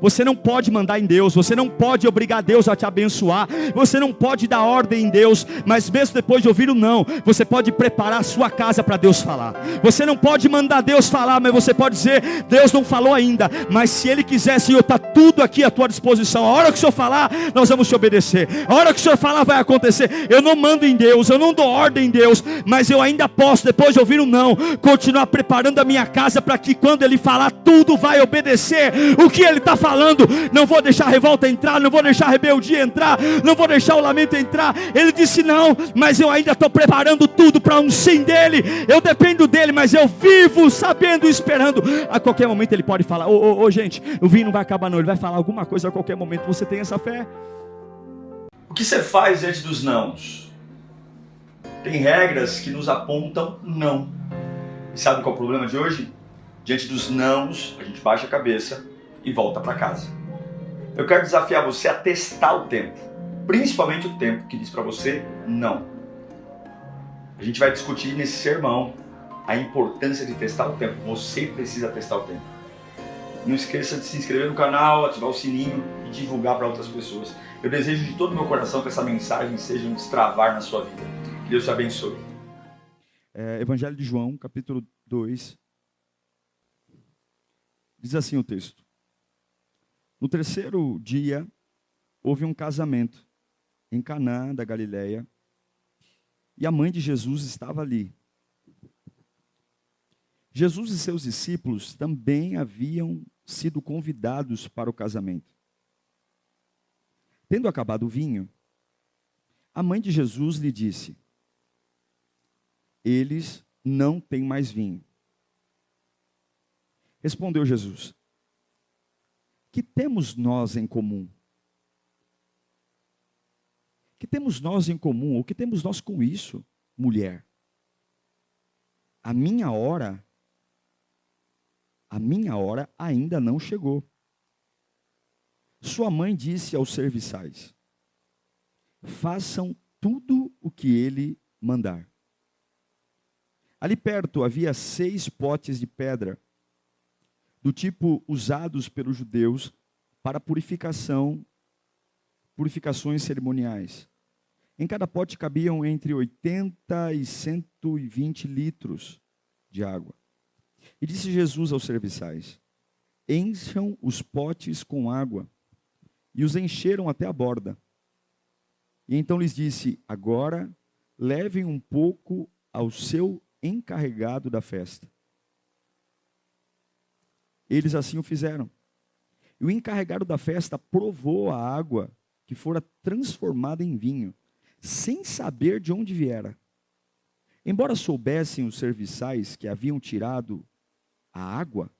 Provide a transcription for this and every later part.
Você não pode mandar em Deus, você não pode obrigar Deus a te abençoar, você não pode dar ordem em Deus, mas mesmo depois de ouvir o não, você pode preparar a sua casa para Deus falar. Você não pode mandar Deus falar, mas você pode dizer: Deus não falou ainda, mas se Ele quiser, Senhor, está tudo aqui à tua disposição. A hora que o Senhor falar, nós vamos te obedecer. A hora que o Senhor falar, vai acontecer. Eu não mando em Deus, eu não dou ordem em Deus, mas eu ainda posso, depois de ouvir o não, continuar preparando a minha casa para que quando Ele falar, tudo vai obedecer o que Ele está falando. Não vou deixar a revolta entrar, não vou deixar a rebeldia entrar, não vou deixar o lamento entrar. Ele disse não, mas eu ainda estou preparando tudo para um sim dEle. Eu dependo dEle, mas eu vivo sabendo, esperando. A qualquer momento Ele pode falar: gente, o vinho não vai acabar não, Ele vai falar alguma coisa a qualquer momento. Você tem essa fé? O que você faz diante dos nãos? Tem regras que nos apontam não. E sabe qual é o problema de hoje? Diante dos nãos, a gente baixa a cabeça e volta para casa. Eu quero desafiar você a testar o tempo, principalmente o tempo que diz para você não. A gente vai discutir nesse sermão a importância de testar o tempo. Você precisa testar o tempo. Não esqueça de se inscrever no canal, ativar o sininho e divulgar para outras pessoas. Eu desejo de todo o meu coração que essa mensagem seja um destravar na sua vida. Que Deus te abençoe. Evangelho de João, capítulo 2. Diz assim o texto: no terceiro dia, houve um casamento em Caná da Galileia, e a mãe de Jesus estava ali. Jesus e seus discípulos também haviam sido convidados para o casamento. Tendo acabado o vinho, a mãe de Jesus lhe disse: eles não têm mais vinho. Respondeu Jesus: que temos nós em comum? Que temos nós em comum? O que temos nós com isso, mulher? A minha hora ainda não chegou. Sua mãe disse aos serviçais: façam tudo o que ele mandar. Ali perto havia 6 potes de pedra, do tipo usados pelos judeus para purificações cerimoniais. Em cada pote cabiam entre 80 e 120 litros de água. E disse Jesus aos serviçais: encham os potes com água. E os encheram até a borda. E então lhes disse: agora levem um pouco ao seu encarregado da festa. Eles assim o fizeram. E o encarregado da festa provou a água que fora transformada em vinho, sem saber de onde viera. Embora soubessem os serviçais que haviam tirado a água,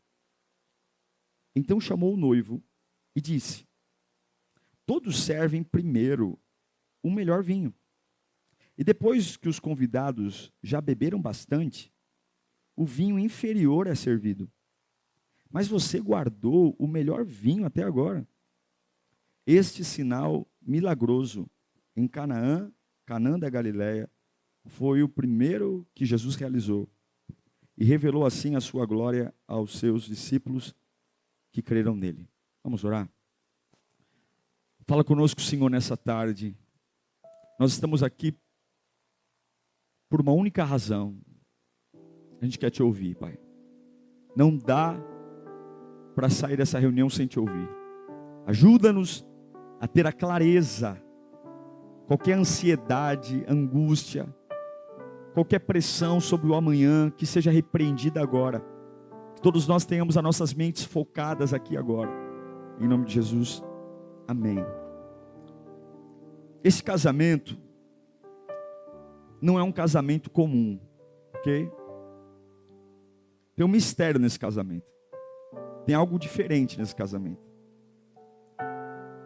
então chamou o noivo e disse: todos servem primeiro o melhor vinho. E depois que os convidados já beberam bastante, o vinho inferior é servido. Mas você guardou o melhor vinho até agora. Este sinal milagroso em Canaã da Galileia, foi o primeiro que Jesus realizou. E revelou assim a sua glória aos seus discípulos que creram nele. Vamos orar? Fala conosco, Senhor, nessa tarde. Nós estamos aqui por uma única razão. A gente quer te ouvir, Pai. Não dá para sair dessa reunião sem te ouvir. Ajuda-nos a ter a clareza. Qualquer ansiedade, angústia, qualquer pressão sobre o amanhã, que seja repreendida agora. Que todos nós tenhamos as nossas mentes focadas aqui agora. Em nome de Jesus. Amém. Esse casamento não é um casamento comum, ok? Tem um mistério nesse casamento. Tem algo diferente nesse casamento.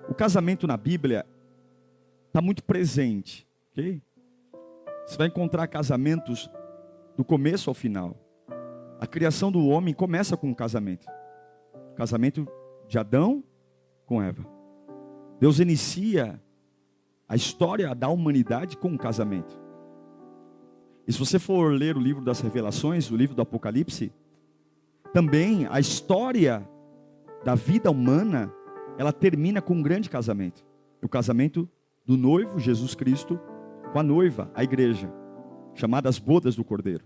O casamento na Bíblia está muito presente, ok? Você vai encontrar casamentos do começo ao final. A criação do homem começa com um casamento. O casamento de Adão com Eva. Deus inicia a história da humanidade com um casamento. E se você for ler o livro das Revelações, o livro do Apocalipse, também a história da vida humana ela termina com um grande casamento. O casamento do noivo, Jesus Cristo, com a noiva, a igreja, chamada as bodas do Cordeiro.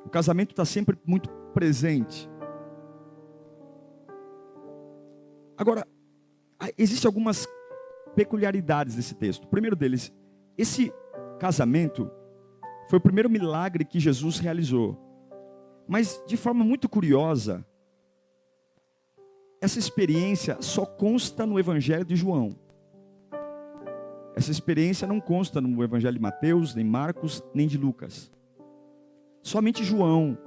O casamento está sempre muito presente. Agora, existem algumas peculiaridades desse texto. O primeiro deles, esse casamento foi o primeiro milagre que Jesus realizou. Mas, de forma muito curiosa, essa experiência só consta no Evangelho de João. Essa experiência não consta no Evangelho de Mateus, nem Marcos, nem de Lucas. Somente João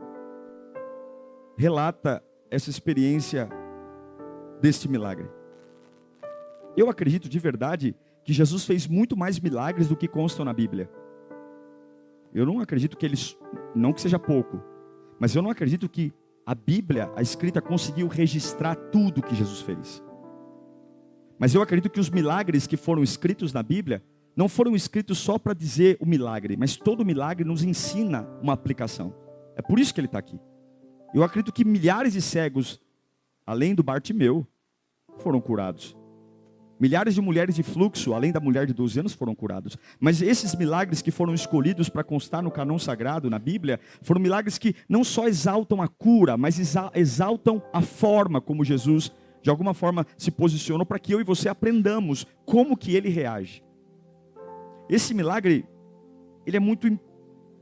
relata essa experiência deste milagre. Eu acredito de verdade que Jesus fez muito mais milagres do que constam na Bíblia. Eu não acredito que eles, não que seja pouco, mas eu não acredito que a Bíblia, a escrita, conseguiu registrar tudo que Jesus fez. Mas eu acredito que os milagres que foram escritos na Bíblia não foram escritos só para dizer o milagre, mas todo milagre nos ensina uma aplicação. É por isso que ele está aqui. Eu acredito que milhares de cegos, além do Bartimeu, foram curados. Milhares de mulheres de fluxo, além da mulher de 12 anos, foram curados. Mas esses milagres que foram escolhidos para constar no cânon sagrado, na Bíblia, foram milagres que não só exaltam a cura, mas exaltam a forma como Jesus, de alguma forma, se posicionou para que eu e você aprendamos como que ele reage. Esse milagre, ele é muito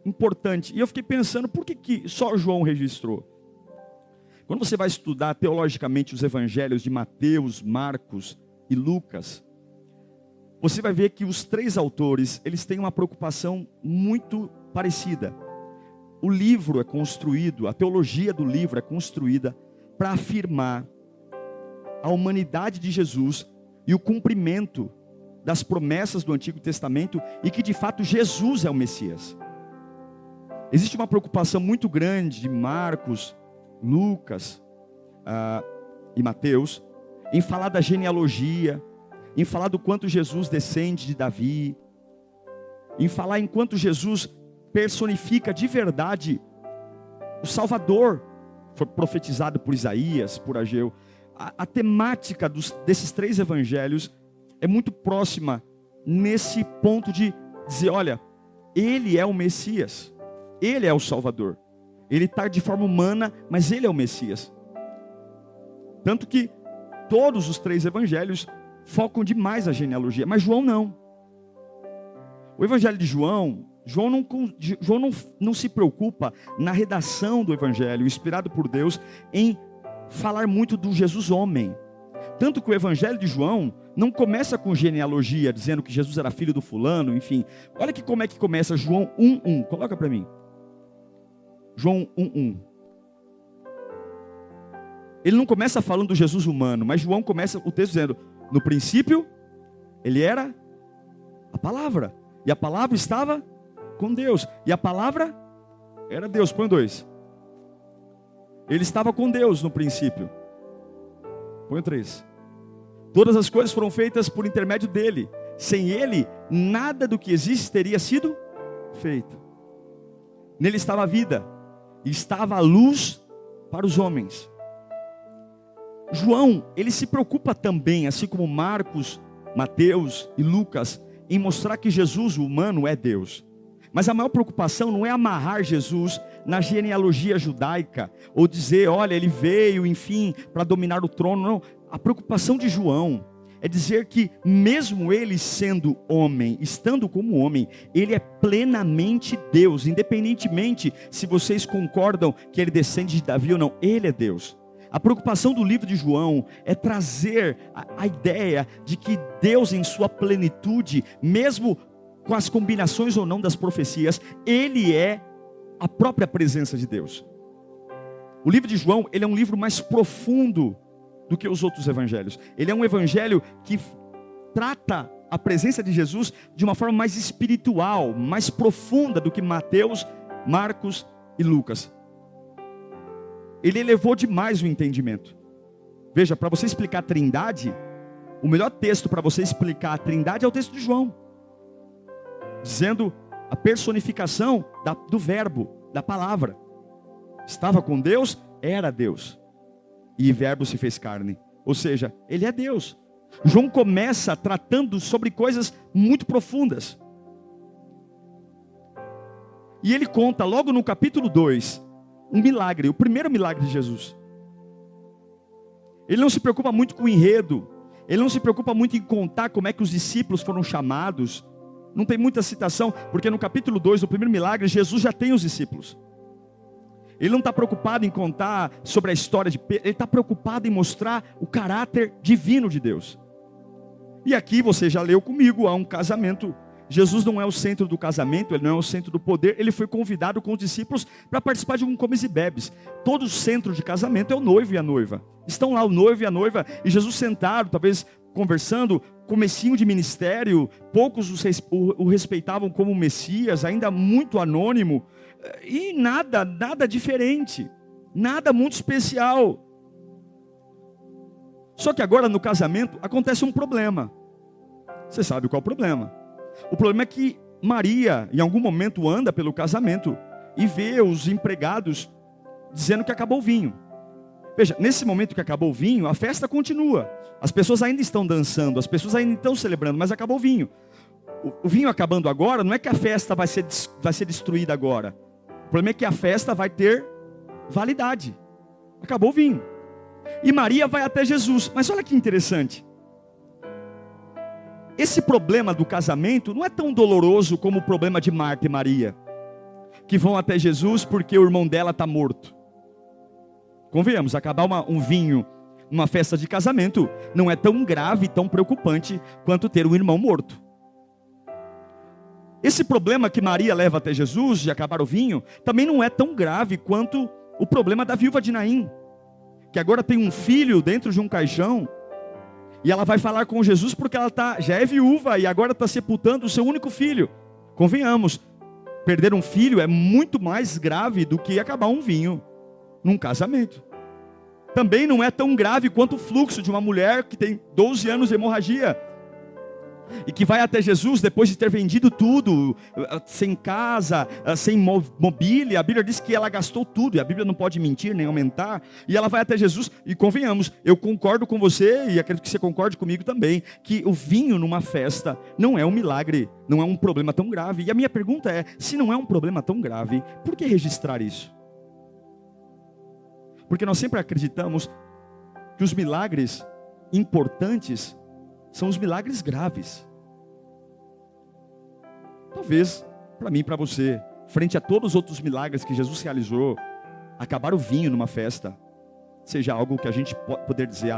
importante. E eu fiquei pensando, por que só João registrou? Quando você vai estudar teologicamente os evangelhos de Mateus, Marcos e Lucas, você vai ver que os três autores, eles têm uma preocupação muito parecida. O livro é construído, a teologia do livro é construída para afirmar a humanidade de Jesus e o cumprimento das promessas do Antigo Testamento e que de fato Jesus é o Messias. Existe uma preocupação muito grande de Marcos, Lucas e Mateus em falar da genealogia, em falar do quanto Jesus descende de Davi, em falar em quanto Jesus personifica de verdade o Salvador, foi profetizado por Isaías, por Ageu. A temática desses três evangelhos é muito próxima nesse ponto de dizer, olha, ele é o Messias, ele é o Salvador. Ele está de forma humana, mas ele é o Messias. Tanto que todos os três evangelhos focam demais a genealogia, mas João não. O evangelho de João não se preocupa na redação do evangelho, inspirado por Deus, em falar muito do Jesus homem. Tanto que o evangelho de João não começa com genealogia, dizendo que Jesus era filho do fulano, enfim. Olha como é que começa João 1:1. Coloca para mim. João 1:1. Ele não começa falando do Jesus humano, mas João começa o texto dizendo, no princípio, ele era a palavra. E a palavra estava com Deus. E a palavra era Deus. Põe 2. Ele estava com Deus no princípio. Põe 3. Todas as coisas foram feitas por intermédio dele. Sem ele, nada do que existe teria sido feito. Nele estava a vida. E estava a luz para os homens. João, ele se preocupa também, assim como Marcos, Mateus e Lucas, em mostrar que Jesus, o humano, é Deus. Mas a maior preocupação não é amarrar Jesus na genealogia judaica, ou dizer, olha, ele veio, enfim, para dominar o trono. Não. A preocupação de João é dizer que mesmo ele sendo homem, estando como homem, ele é plenamente Deus, independentemente se vocês concordam que ele descende de Davi ou não, ele é Deus. A preocupação do livro de João é trazer a ideia de que Deus em sua plenitude, mesmo com as combinações ou não das profecias, ele é a própria presença de Deus. O livro de João, ele é um livro mais profundo do que os outros evangelhos. Ele é um evangelho que trata a presença de Jesus de uma forma mais espiritual, mais profunda do que Mateus, Marcos e Lucas. Ele elevou demais o entendimento. Veja, para você explicar a Trindade, o melhor texto para você explicar a Trindade é o texto de João, dizendo a personificação do verbo, da palavra. Estava com Deus, era Deus. E o verbo se fez carne Ou seja, ele é Deus. João começa tratando sobre coisas muito profundas. E ele conta logo no capítulo 2, um milagre, o primeiro milagre de Jesus. Ele não se preocupa muito com o enredo, ele não se preocupa muito em contar como é que os discípulos foram chamados. Não tem muita citação, porque no capítulo 2, do primeiro milagre, Jesus já tem os discípulos. Ele não está preocupado em contar sobre a história de Pedro, ele está preocupado em mostrar o caráter divino de Deus. E aqui você já leu comigo, há um casamento. Jesus não é o centro do casamento, ele não é o centro do poder, ele foi convidado com os discípulos para participar de um comes e bebes. Todo o centro de casamento é o noivo e a noiva. Estão lá o noivo e a noiva, e Jesus sentado, talvez conversando, comecinho de ministério, poucos o respeitavam como Messias, ainda muito anônimo, e nada diferente, nada muito especial. Só que agora no casamento acontece um problema. Você sabe qual é o problema? O problema é que Maria, em algum momento, anda pelo casamento e vê os empregados dizendo que acabou o vinho. Veja, nesse momento que acabou o vinho, a festa continua. As pessoas ainda estão dançando, as pessoas ainda estão celebrando, mas acabou o vinho. O vinho acabando agora, não é que a festa vai ser destruída agora. O problema é que a festa vai ter validade. Acabou o vinho. E Maria vai até Jesus. Mas olha que interessante. Esse problema do casamento não é tão doloroso como o problema de Marta e Maria, que vão até Jesus porque o irmão dela está morto. Convenhamos, acabar um vinho numa festa de casamento não é tão grave, tão preocupante quanto ter um irmão morto. Esse problema que Maria leva até Jesus de acabar o vinho também não é tão grave quanto o problema da viúva de Naim, que agora tem um filho dentro de um caixão. E ela vai falar com Jesus porque ela já é viúva e agora está sepultando o seu único filho. Convenhamos, perder um filho é muito mais grave do que acabar um vinho num casamento. Também não é tão grave quanto o fluxo de uma mulher que tem 12 anos de hemorragia e que vai até Jesus depois de ter vendido tudo, sem casa, sem mobília. A Bíblia diz que ela gastou tudo, e a Bíblia não pode mentir nem aumentar. E ela vai até Jesus, e convenhamos, eu concordo com você, e acredito que você concorde comigo também, que o vinho numa festa não é um milagre, não é um problema tão grave. E a minha pergunta é, se não é um problema tão grave, por que registrar isso? Porque nós sempre acreditamos que os milagres importantes são os milagres graves. Talvez, para mim e para você, frente a todos os outros milagres que Jesus realizou, acabar o vinho numa festa seja algo que a gente pode poder dizer,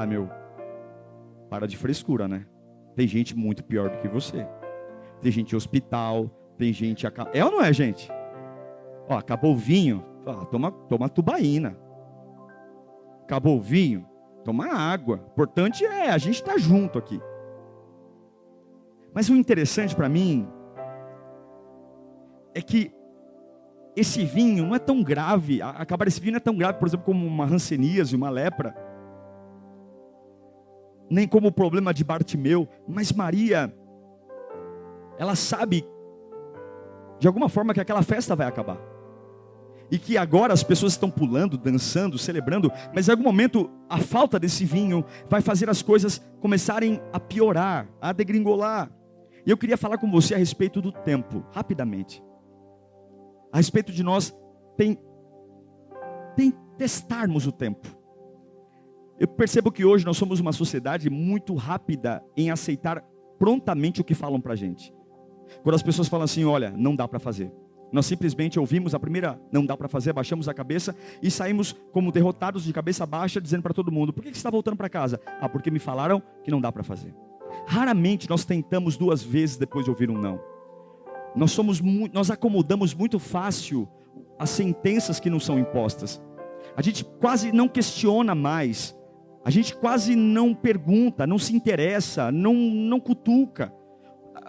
para de frescura, né? Tem gente muito pior do que você. Tem gente em hospital, tem gente... É ou não é, gente? Acabou o vinho, toma tubaína. Acabou o vinho, toma água. O importante é a gente estar junto aqui. Mas o interessante para mim é que esse vinho não é tão grave, acabar esse vinho não é tão grave, por exemplo, como uma hanseníase, uma lepra, nem como o problema de Bartimeu, mas Maria, ela sabe, de alguma forma, que aquela festa vai acabar. E que agora as pessoas estão pulando, dançando, celebrando, mas em algum momento a falta desse vinho vai fazer as coisas começarem a piorar, a degringolar. E eu queria falar com você a respeito do tempo, rapidamente. A respeito de nós testarmos o tempo. Eu percebo que hoje nós somos uma sociedade muito rápida em aceitar prontamente o que falam pra gente. Quando as pessoas falam assim, olha, não dá para fazer. Nós simplesmente ouvimos a primeira, não dá para fazer, baixamos a cabeça e saímos como derrotados de cabeça baixa, dizendo para todo mundo, por que você está voltando para casa? Porque me falaram que não dá para fazer. Raramente nós tentamos 2 vezes depois de ouvir um não. Nós acomodamos muito fácil as sentenças que não são impostas. A gente quase não questiona mais. A gente quase não pergunta, não se interessa, não cutuca.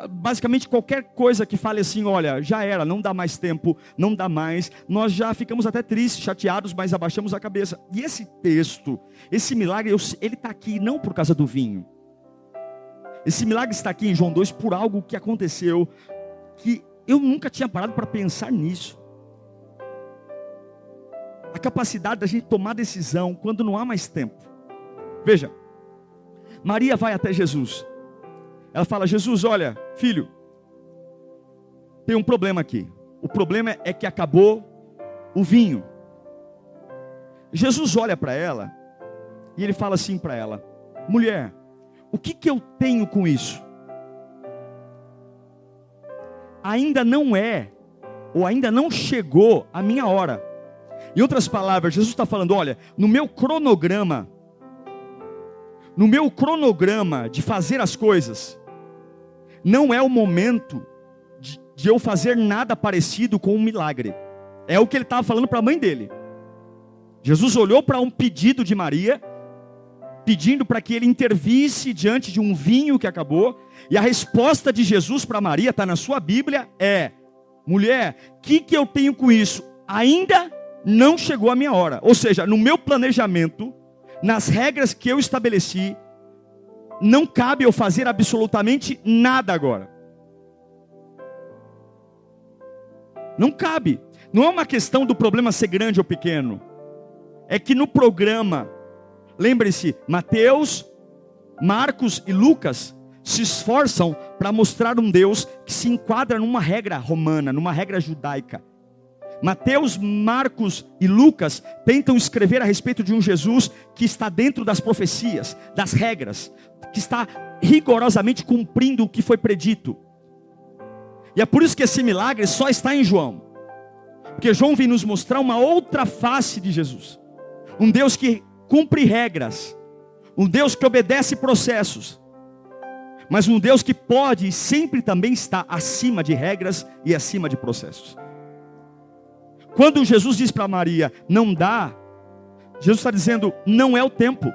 Basicamente qualquer coisa que fale assim, olha, já era, não dá mais tempo, não dá mais, nós já ficamos até tristes, chateados, mas abaixamos a cabeça. E esse texto, esse milagre, ele está aqui não por causa do vinho. Esse milagre está aqui em João 2 por algo que aconteceu, que eu nunca tinha parado para pensar nisso. A capacidade da gente tomar decisão quando não há mais tempo. Veja, Maria vai até Jesus. Ela fala: Jesus, olha, filho, tem um problema aqui. O problema é que acabou o vinho. Jesus olha para ela e ele fala assim para ela: mulher, o que eu tenho com isso? Ainda não é, ou ainda não chegou a minha hora. Em outras palavras, Jesus está falando: olha, no meu cronograma de fazer as coisas, não é o momento de eu fazer nada parecido com um milagre. É o que ele estava falando para a mãe dele. Jesus olhou para um pedido de Maria, pedindo para que ele intervisse diante de um vinho que acabou. E a resposta de Jesus para Maria, está na sua Bíblia, é: mulher, o que eu tenho com isso? Ainda não chegou a minha hora. Ou seja, no meu planejamento, nas regras que eu estabeleci, não cabe eu fazer absolutamente nada agora. Não cabe. Não é uma questão do problema ser grande ou pequeno. É que no programa, lembre-se, Mateus, Marcos e Lucas se esforçam para mostrar um Deus que se enquadra numa regra romana, numa regra judaica. Mateus, Marcos e Lucas tentam escrever a respeito de um Jesus que está dentro das profecias, das regras, que está rigorosamente cumprindo o que foi predito. E é por isso que esse milagre só está em João. Porque João vem nos mostrar uma outra face de Jesus. Um Deus que cumpre regras. Um Deus que obedece processos. Mas um Deus que pode e sempre também está acima de regras e acima de processos. Quando Jesus diz para Maria: não dá, Jesus está dizendo: não é o tempo.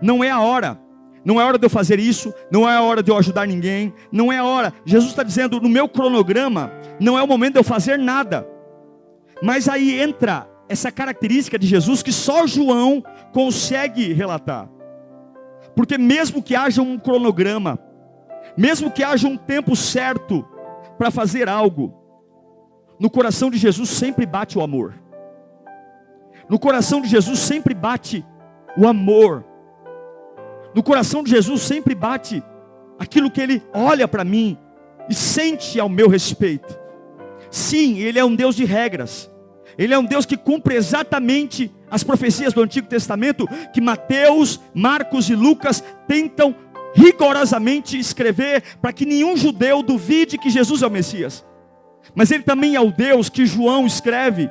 Não é a hora. Não é hora de eu fazer isso, não é a hora de eu ajudar ninguém, não é a hora. Jesus está dizendo: no meu cronograma, não é o momento de eu fazer nada. Mas aí entra essa característica de Jesus que só João consegue relatar. Porque mesmo que haja um cronograma, mesmo que haja um tempo certo para fazer algo, no coração de Jesus sempre bate o amor. No coração de Jesus sempre bate o amor. No coração de Jesus sempre bate aquilo que Ele olha para mim e sente ao meu respeito. Sim, Ele é um Deus de regras. Ele é um Deus que cumpre exatamente as profecias do Antigo Testamento que Mateus, Marcos e Lucas tentam rigorosamente escrever para que nenhum judeu duvide que Jesus é o Messias. Mas Ele também é o Deus que João escreve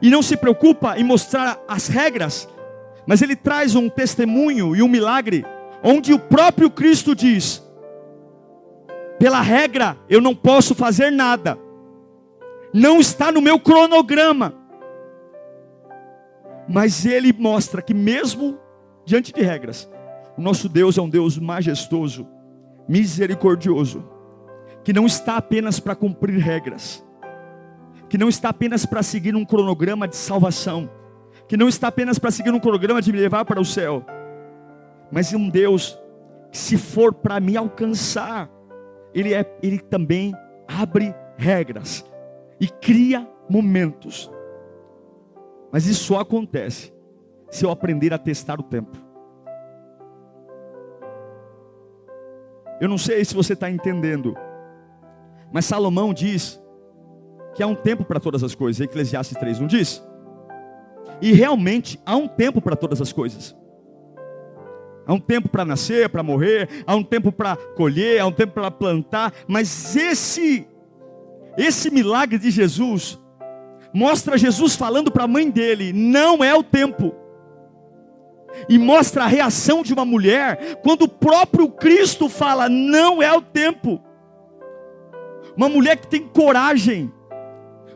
e não se preocupa em mostrar as regras, mas ele traz um testemunho e um milagre, onde o próprio Cristo diz: pela regra eu não posso fazer nada, não está no meu cronograma. Mas ele mostra que mesmo diante de regras, o nosso Deus é um Deus majestoso, misericordioso, que não está apenas para cumprir regras, que não está apenas para seguir um cronograma de salvação, que não está apenas para seguir um cronograma de me levar para o céu, mas é um Deus que, se for para me alcançar, Ele também abre regras e cria momentos. Mas isso só acontece se eu aprender a testar o tempo. Eu não sei se você está entendendo, mas Salomão diz que há um tempo para todas as coisas. Eclesiastes 3, não diz? E realmente há um tempo para todas as coisas. Há um tempo para nascer, para morrer, há um tempo para colher, há um tempo para plantar. Mas esse milagre de Jesus mostra Jesus falando para a mãe dele: não é o tempo. E mostra a reação de uma mulher quando o próprio Cristo fala: não é o tempo. Uma mulher que tem coragem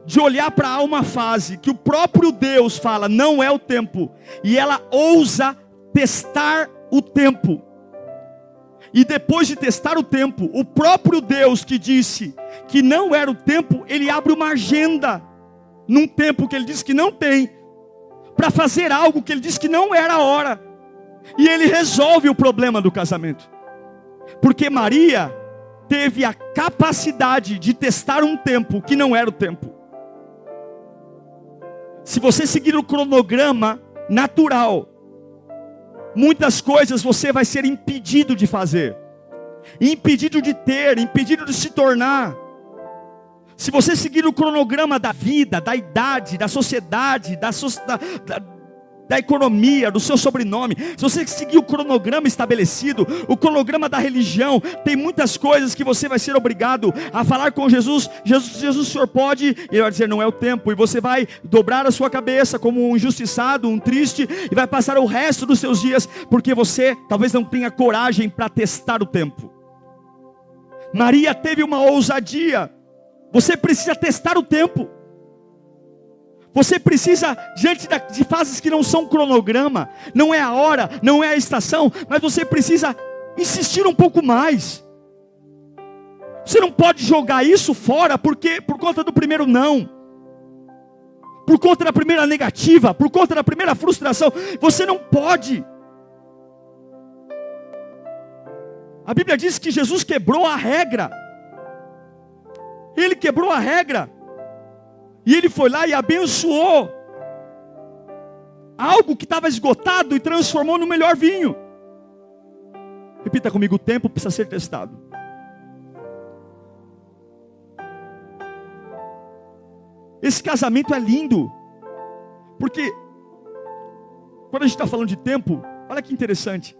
de olhar para uma fase que o próprio Deus fala: não é o tempo, e ela ousa testar o tempo. E depois de testar o tempo, o próprio Deus que disse que não era o tempo, Ele abre uma agenda num tempo que Ele disse que não tem, para fazer algo que Ele disse que não era a hora. E Ele resolve o problema do casamento, porque Maria teve a capacidade de testar um tempo que não era o tempo. Se você seguir o cronograma natural, muitas coisas você vai ser impedido de fazer, impedido de ter, impedido de se tornar. Se você seguir o cronograma da vida, da idade, da sociedade, da economia, do seu sobrenome, se você seguir o cronograma estabelecido, o cronograma da religião, tem muitas coisas que você vai ser obrigado a falar com Jesus. Jesus, o Senhor pode? Ele vai dizer, não é o tempo. E você vai dobrar a sua cabeça como um injustiçado, um triste, e vai passar o resto dos seus dias, porque você talvez não tenha coragem para testar o tempo. Maria teve uma ousadia. Você precisa testar o tempo. Você precisa, diante de fases que não são cronograma, não é a hora, não é a estação, mas você precisa insistir um pouco mais. Você não pode jogar isso fora por conta do primeiro não, por conta da primeira negativa, por conta da primeira frustração. Você não pode. A Bíblia diz que Jesus quebrou a regra. Ele quebrou a regra. E ele foi lá e abençoou algo que estava esgotado e transformou no melhor vinho. Repita comigo, o tempo precisa ser testado. Esse casamento é lindo, porque quando a gente está falando de tempo, olha que interessante.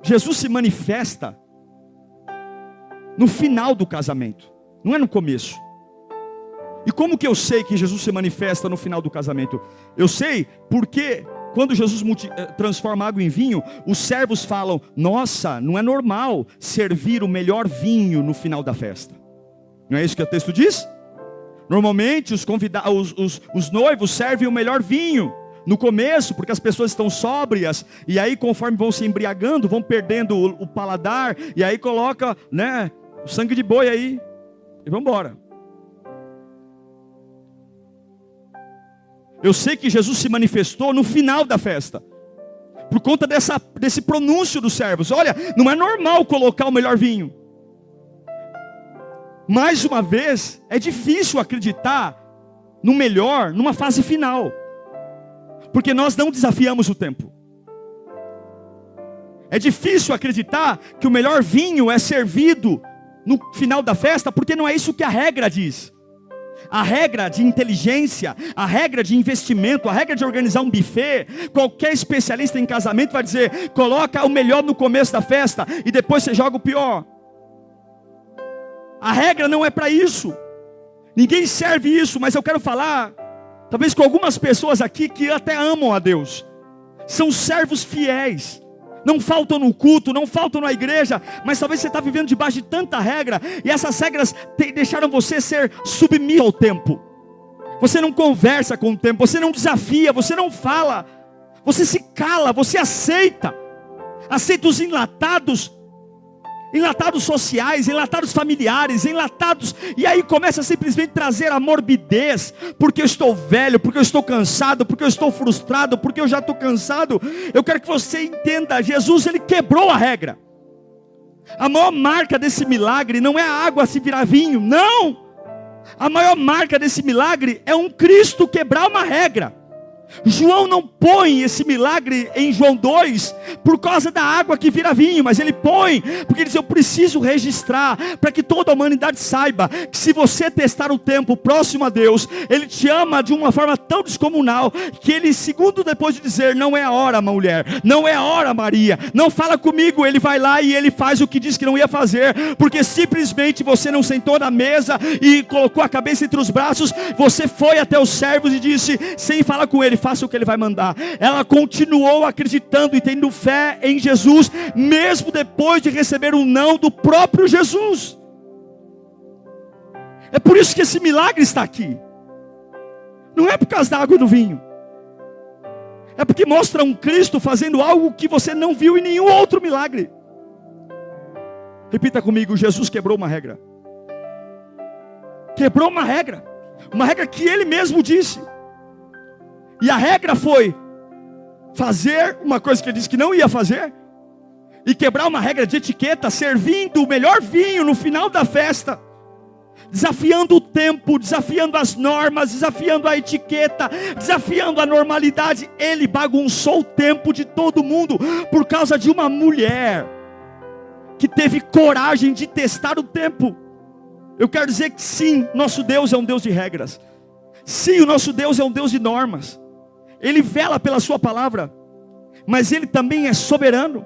Jesus se manifesta no final do casamento, não é no começo. E como que eu sei que Jesus se manifesta no final do casamento? Eu sei porque quando Jesus transforma água em vinho, os servos falam, nossa, não é normal servir o melhor vinho no final da festa. Não é isso que o texto diz? Normalmente os noivos servem o melhor vinho no começo, porque as pessoas estão sóbrias, e aí conforme vão se embriagando, vão perdendo o paladar, e aí coloca, né, o sangue de boi aí, e vamos embora. Eu sei que Jesus se manifestou no final da festa, por conta desse pronúncio dos servos. Olha, não é normal colocar o melhor vinho. Mais uma vez, é difícil acreditar no melhor numa fase final, porque nós não desafiamos o tempo. É difícil acreditar que o melhor vinho é servido no final da festa, porque não é isso que a regra diz. A regra de inteligência, a regra de investimento, a regra de organizar um buffet, qualquer especialista em casamento vai dizer, coloca o melhor no começo da festa e depois você joga o pior. A regra não é para isso. Ninguém serve isso, mas eu quero falar, talvez com algumas pessoas aqui que até amam a Deus. São servos fiéis. Não faltam no culto, não faltam na igreja, mas talvez você está vivendo debaixo de tanta regra, e essas regras deixaram você ser submisso ao tempo. Você não conversa com o tempo, você não desafia, você não fala, você se cala, você aceita os enlatados sociais, enlatados familiares, enlatados, e aí começa a simplesmente trazer a morbidez, porque eu estou velho, porque eu estou cansado, porque eu estou frustrado, porque eu já estou cansado. Eu quero que você entenda, Jesus, ele quebrou a regra. A maior marca desse milagre não é a água se virar vinho, não. A maior marca desse milagre é um Cristo quebrar uma regra. João não põe esse milagre em João 2 por causa da água que vira vinho, mas ele põe porque ele diz, eu preciso registrar para que toda a humanidade saiba que se você testar o tempo próximo a Deus, ele te ama de uma forma tão descomunal que ele, segundo depois de dizer, não é a hora, mulher, não é a hora, Maria, não fala comigo, ele vai lá e ele faz o que disse que não ia fazer, porque simplesmente você não sentou na mesa e colocou a cabeça entre os braços, você foi até os servos e disse, sem falar com ele, faça o que ele vai mandar. Ela continuou acreditando e tendo fé em Jesus, mesmo depois de receber um não do próprio Jesus. É por isso que esse milagre está aqui. Não é por causa da água e do vinho. É porque mostra um Cristo fazendo algo que você não viu em nenhum outro milagre. Repita comigo, Jesus quebrou uma regra. Quebrou uma regra que ele mesmo disse. E a regra foi fazer uma coisa que ele disse que não ia fazer, e quebrar uma regra de etiqueta, servindo o melhor vinho no final da festa. desafiando o tempo, desafiando as normas, desafiando a etiqueta, desafiando a normalidade. Ele bagunçou o tempo de todo mundo por causa de uma mulher que teve coragem de testar o tempo. Eu quero dizer que sim, nosso Deus é um Deus de regras. Sim, o nosso Deus é um Deus de normas. Ele vela pela sua palavra, mas Ele também é soberano.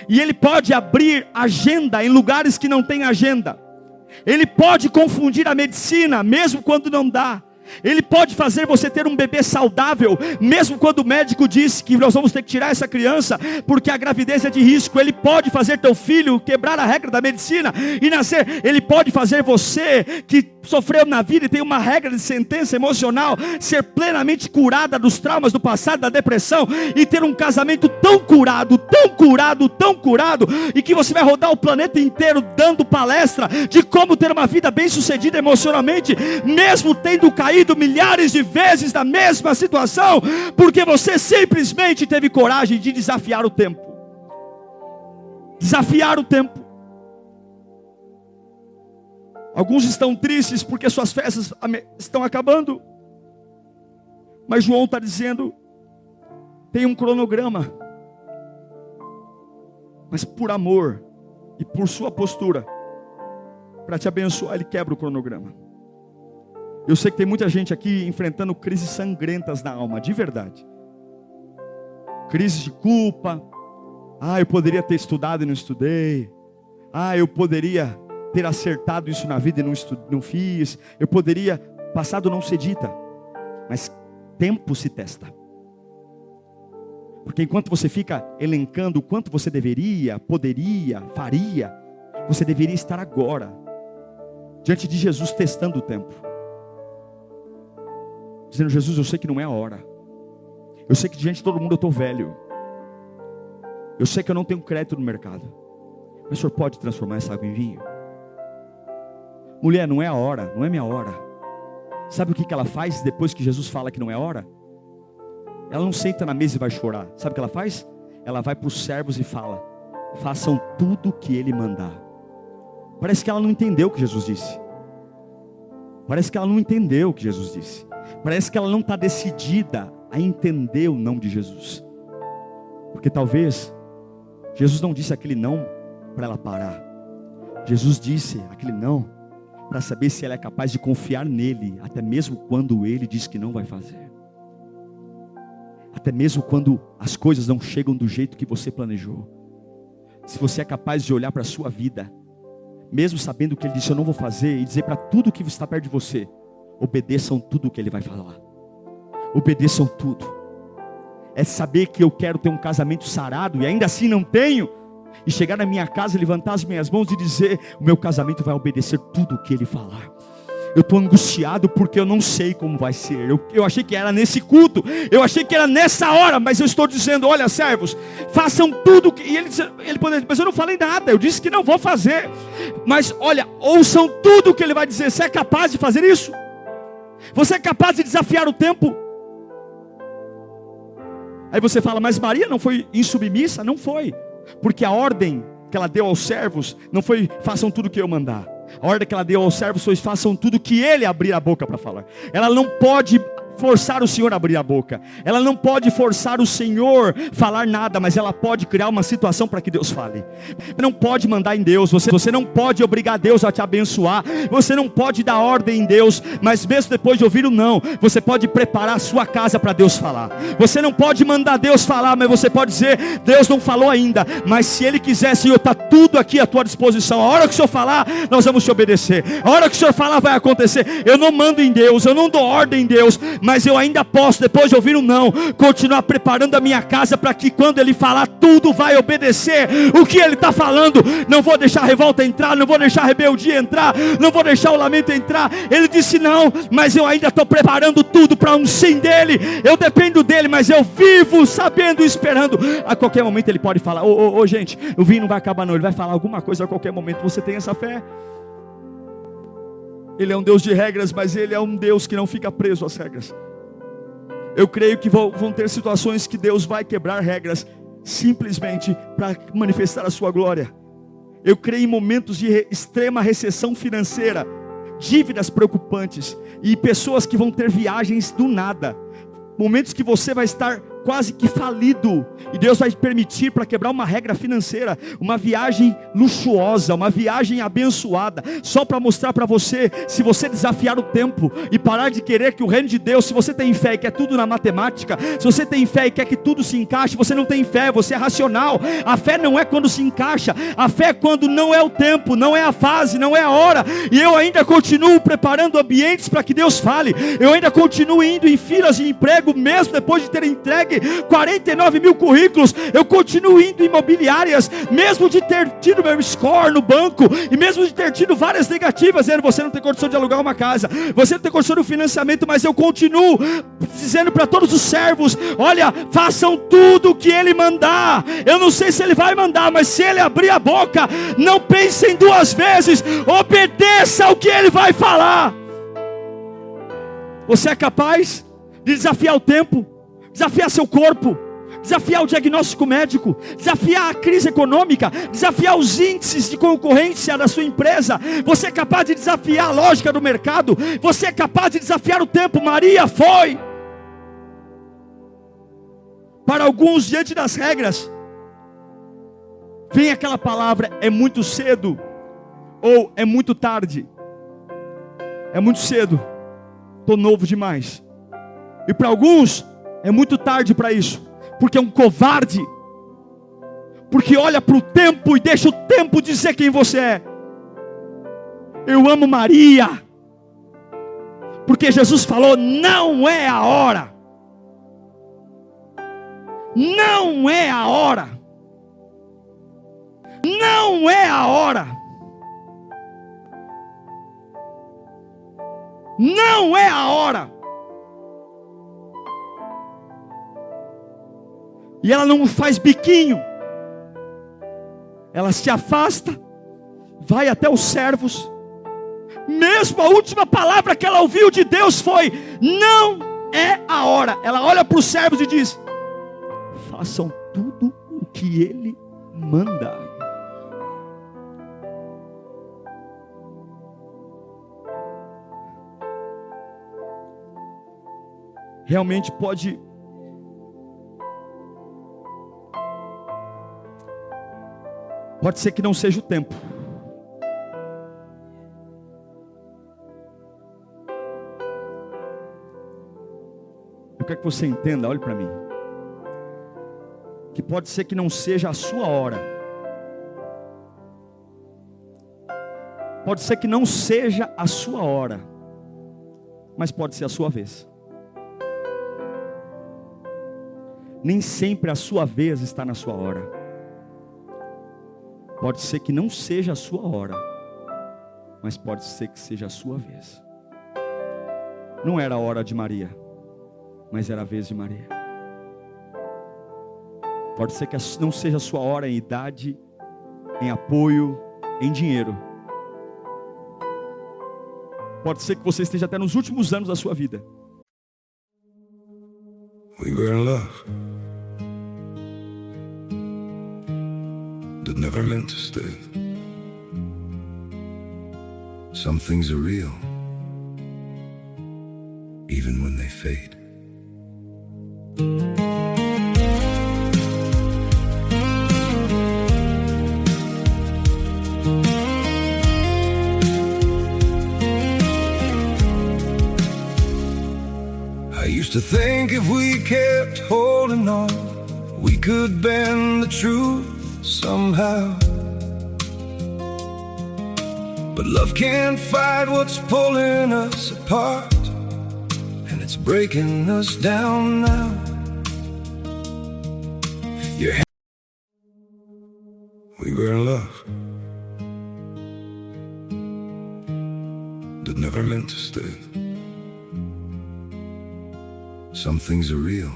E Ele pode abrir agenda em lugares que não tem agenda. Ele pode confundir a medicina, mesmo quando não dá. Ele pode fazer você ter um bebê saudável, mesmo quando o médico disse que nós vamos ter que tirar essa criança, porque a gravidez é de risco. Ele pode fazer teu filho quebrar a regra da medicina e nascer. Ele pode fazer você, que sofreu na vida e tem uma regra de sentença emocional, ser plenamente curada dos traumas do passado, da depressão, e ter um casamento tão curado, tão curado, tão curado, e que você vai rodar o planeta inteiro dando palestra de como ter uma vida bem sucedida emocionalmente, mesmo tendo caído milhares de vezes na mesma situação, porque você simplesmente teve coragem de desafiar o tempo. Desafiar o tempo. Alguns estão tristes porque suas festas estão acabando, mas João está dizendo, tem um cronograma, mas por amor e por sua postura, para te abençoar, Ele quebra o cronograma. Eu sei que tem muita gente aqui enfrentando crises sangrentas na alma, de verdade. Crises de culpa. Eu poderia ter estudado e não estudei. Eu poderia ter acertado isso na vida e não fiz. Eu poderia, passado não ser dita. Mas tempo se testa. Porque enquanto você fica elencando o quanto você deveria, poderia, faria, você deveria estar agora, diante de Jesus, testando o tempo. Dizendo, Jesus, eu sei que não é a hora. Eu sei que diante de todo mundo eu estou velho. Eu sei que eu não tenho crédito no mercado. Mas o Senhor pode transformar essa água em vinho? Mulher, não é a hora, não é minha hora. Sabe o que ela faz depois que Jesus fala que não é a hora? Ela não senta na mesa e vai chorar. Sabe o que ela faz? Ela vai para os servos e fala, façam tudo o que Ele mandar. Parece que ela não entendeu o que Jesus disse. Parece que ela não entendeu o que Jesus disse. Parece que ela não está decidida a entender o não de Jesus. Porque talvez Jesus não disse aquele não para ela parar. Jesus disse aquele não para saber se ela é capaz de confiar nele, até mesmo quando Ele diz que não vai fazer. Até mesmo quando as coisas não chegam do jeito que você planejou. Se você é capaz de olhar para a sua vida, mesmo sabendo que Ele disse eu não vou fazer, e dizer para tudo que está perto de você, obedeçam tudo o que Ele vai falar. Obedeçam tudo. É saber que eu quero ter um casamento sarado e ainda assim não tenho, e chegar na minha casa, levantar as minhas mãos e dizer, o meu casamento vai obedecer tudo o que Ele falar. Eu estou angustiado porque eu não sei como vai ser. Eu achei que era nesse culto, eu achei que era nessa hora, mas eu estou dizendo, olha servos, façam tudo que... E ele poderia, mas eu não falei nada, eu disse que não vou fazer. Mas olha, ouçam tudo o que Ele vai dizer. Você é capaz de fazer isso? Você é capaz de desafiar o tempo? Aí você fala, mas Maria não foi insubmissa? Não foi, porque a ordem que ela deu aos servos não foi, façam tudo o que eu mandar. A ordem que ela deu aos servos foi, façam tudo que Ele abrir a boca para falar. Ela não pode forçar o Senhor a abrir a boca. Ela não pode forçar o Senhor falar nada, mas ela pode criar uma situação para que Deus fale. Não pode mandar em Deus, você não pode obrigar Deus a te abençoar, você não pode dar ordem em Deus, mas mesmo depois de ouvir o não, você pode preparar a sua casa para Deus falar. Você não pode mandar Deus falar, mas você pode dizer, Deus não falou ainda, mas se Ele quiser, Senhor, está tudo aqui à tua disposição. A hora que o Senhor falar, nós vamos te obedecer. A hora que o Senhor falar, vai acontecer. Eu não mando em Deus, eu não dou ordem em Deus, mas eu ainda posso, depois de ouvir o não, continuar preparando a minha casa para que quando Ele falar, tudo vai obedecer o que Ele está falando. Não vou deixar a revolta entrar, não vou deixar a rebeldia entrar, não vou deixar o lamento entrar. Ele disse não, mas eu ainda estou preparando tudo para um sim dEle. Eu dependo dEle, mas eu vivo sabendo, esperando. A qualquer momento Ele pode falar, gente, o vinho não vai acabar não, Ele vai falar alguma coisa a qualquer momento. Você tem essa fé? Ele é um Deus de regras, mas Ele é um Deus que não fica preso às regras. Eu creio que vão ter situações que Deus vai quebrar regras simplesmente para manifestar a sua glória. Eu creio em momentos de extrema recessão financeira, dívidas preocupantes e pessoas que vão ter viagens do nada. Momentos que você vai estar quase que falido, e Deus vai permitir, para quebrar uma regra financeira, uma viagem luxuosa, uma viagem abençoada, só para mostrar para você, se você desafiar o tempo e parar de querer que o reino de Deus, se você tem fé e quer tudo na matemática, se você tem fé e quer que tudo se encaixe, você não tem fé, você é racional. A fé não é quando se encaixa, a fé é quando não é o tempo, não é a fase, não é a hora, e eu ainda continuo preparando ambientes para que Deus fale, eu ainda continuo indo em filas de emprego, mesmo depois de ter entregue 49 mil currículos, eu continuo indo em imobiliárias, mesmo de ter tido meu score no banco, e mesmo de ter tido várias negativas, dizendo, você não tem condição de alugar uma casa, você não tem condição do financiamento, mas eu continuo dizendo para todos os servos, olha, façam tudo o que Ele mandar. Eu não sei se Ele vai mandar, mas se Ele abrir a boca, não pensem duas vezes, obedeça ao que Ele vai falar. Você é capaz de desafiar o tempo, desafiar seu corpo, desafiar o diagnóstico médico, desafiar a crise econômica, desafiar os índices de concorrência da sua empresa. Você é capaz de desafiar a lógica do mercado, você é capaz de desafiar o tempo. Maria foi. Para alguns, diante das regras, vem aquela palavra, é muito cedo, ou é muito tarde. É muito cedo, estou novo demais. E para alguns, é muito tarde para isso, porque é um covarde, porque olha para o tempo e deixa o tempo dizer quem você é. Eu amo Maria, porque Jesus falou, não é a hora, não é a hora, não é a hora, não é a hora. E ela não faz biquinho, ela se afasta, vai até os servos, mesmo a última palavra que ela ouviu de Deus foi, não é a hora. Ela olha para os servos e diz, façam tudo o que Ele manda. Realmente pode ser que não seja o tempo. Eu quero que você entenda, olhe para mim, que pode ser que não seja a sua hora, pode ser que não seja a sua hora, mas pode ser a sua vez. Nem sempre a sua vez está na sua hora. Pode ser que não seja a sua hora, mas pode ser que seja a sua vez. Não era a hora de Maria, mas era a vez de Maria. Pode ser que não seja a sua hora em idade, em apoio, em dinheiro. Pode ser que você esteja até nos últimos anos da sua vida. We were in love that never meant to stay. Some things are real, even when they fade. I used to think if we kept holding on, we could bend the truth somehow. But love can't fight what's pulling us apart, and it's breaking us down now. We were in love that never meant to stay. Some things are real,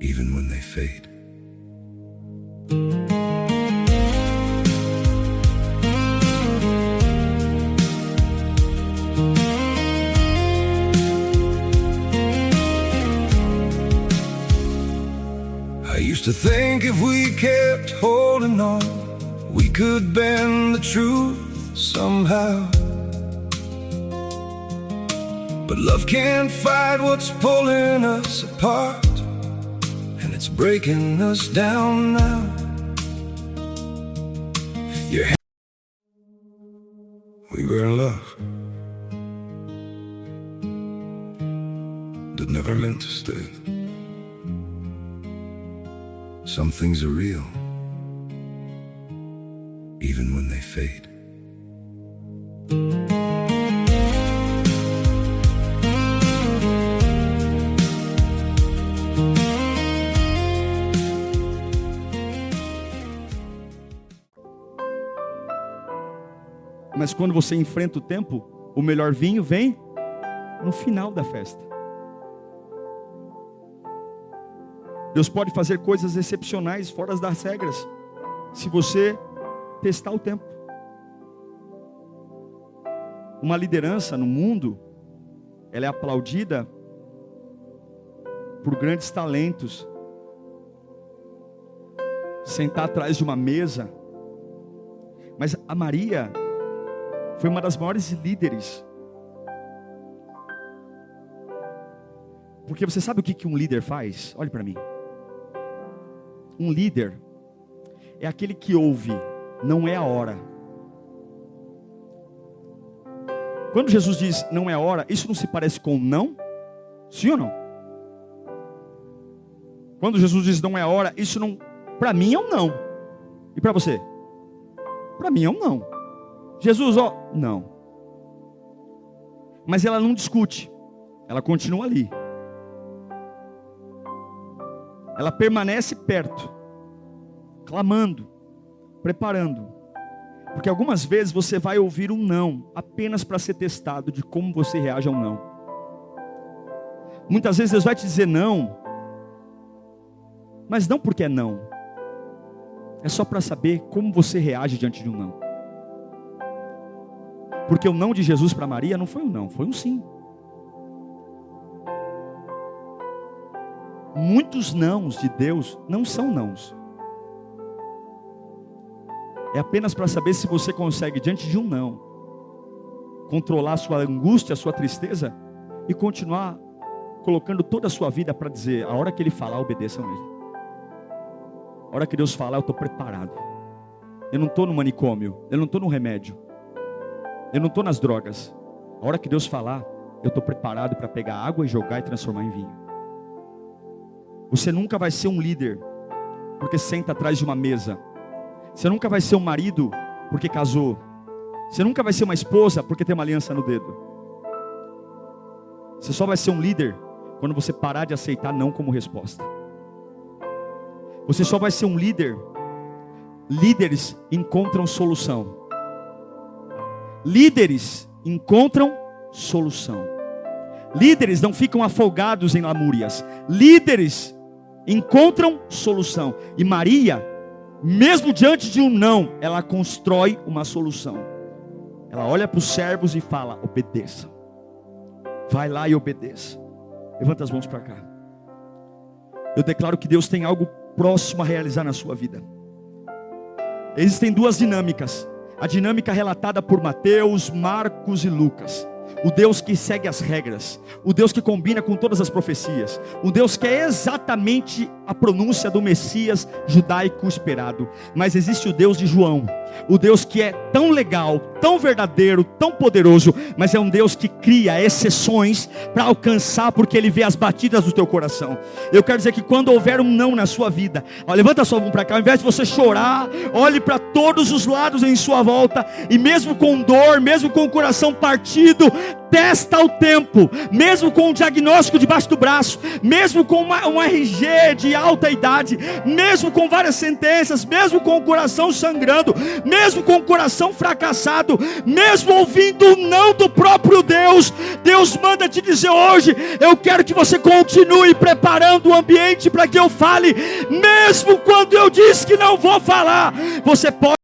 even when they fade. I used to think if we kept holding on, we could bend the truth somehow. But love can't fight what's pulling us apart, and it's breaking us down now. We were in love that never meant to stay. Some things are real, even when they fade. Mas quando você enfrenta o tempo, o melhor vinho vem no final da festa. Deus pode fazer coisas excepcionais, fora das regras, se você testar o tempo. Uma liderança no mundo, ela é aplaudida por grandes talentos. Sentar atrás de uma mesa. Mas a Maria foi uma das maiores líderes. Porque você sabe o que um líder faz? Olhe para mim. Um líder é aquele que ouve, não é a hora. Quando Jesus diz não é a hora, isso não se parece com não? Sim ou não? Quando Jesus diz não é a hora, isso não, para mim é um não. E para você? Para mim é um não. Jesus, ó, não. Mas ela não discute. Ela continua ali. Ela permanece perto, clamando, preparando. Porque algumas vezes você vai ouvir um não, apenas para ser testado de como você reage a um não. Muitas vezes Deus vai te dizer não, mas não porque é não. É só para saber como você reage diante de um não. Porque o não de Jesus para Maria não foi um não, foi um sim. Muitos nãos de Deus não são nãos. É apenas para saber se você consegue, diante de um não, controlar a sua angústia, a sua tristeza, e continuar colocando toda a sua vida para dizer, a hora que Ele falar, obedeçam a Ele. A hora que Deus falar, eu estou preparado. Eu não estou no manicômio, eu não estou no remédio, eu não estou nas drogas. A hora que Deus falar, eu estou preparado para pegar água e jogar e transformar em vinho. Você nunca vai ser um líder porque senta atrás de uma mesa. Você nunca vai ser um marido porque casou. Você nunca vai ser uma esposa porque tem uma aliança no dedo. Você só vai ser um líder quando você parar de aceitar não como resposta. Você só vai ser um líder. Líderes encontram solução. Líderes encontram solução. Líderes não ficam afogados em lamúrias. Líderes encontram solução. E Maria, mesmo diante de um não, ela constrói uma solução. Ela olha para os servos e fala, obedeça. Vai lá e obedeça. Levanta as mãos para cá. Eu declaro que Deus tem algo próximo a realizar na sua vida. Existem duas dinâmicas. A dinâmica relatada por Mateus, Marcos e Lucas. O Deus que segue as regras, o Deus que combina com todas as profecias, o Deus que é exatamente a pronúncia do Messias judaico esperado. Mas existe o Deus de João, o Deus que é tão legal, tão verdadeiro, tão poderoso, mas é um Deus que cria exceções para alcançar, porque Ele vê as batidas do teu coração. Eu quero dizer que quando houver um não na sua vida, levanta a sua mão para cá, ao invés de você chorar, olhe para todos os lados em sua volta, e mesmo com dor, mesmo com o coração partido, testa o tempo, mesmo com um diagnóstico debaixo do braço, mesmo com um RG de alta idade, mesmo com várias sentenças, mesmo com o coração sangrando, mesmo com o coração fracassado, mesmo ouvindo o não do próprio Deus, Deus manda te dizer hoje, eu quero que você continue preparando o ambiente para que eu fale, mesmo quando eu disse que não vou falar, você pode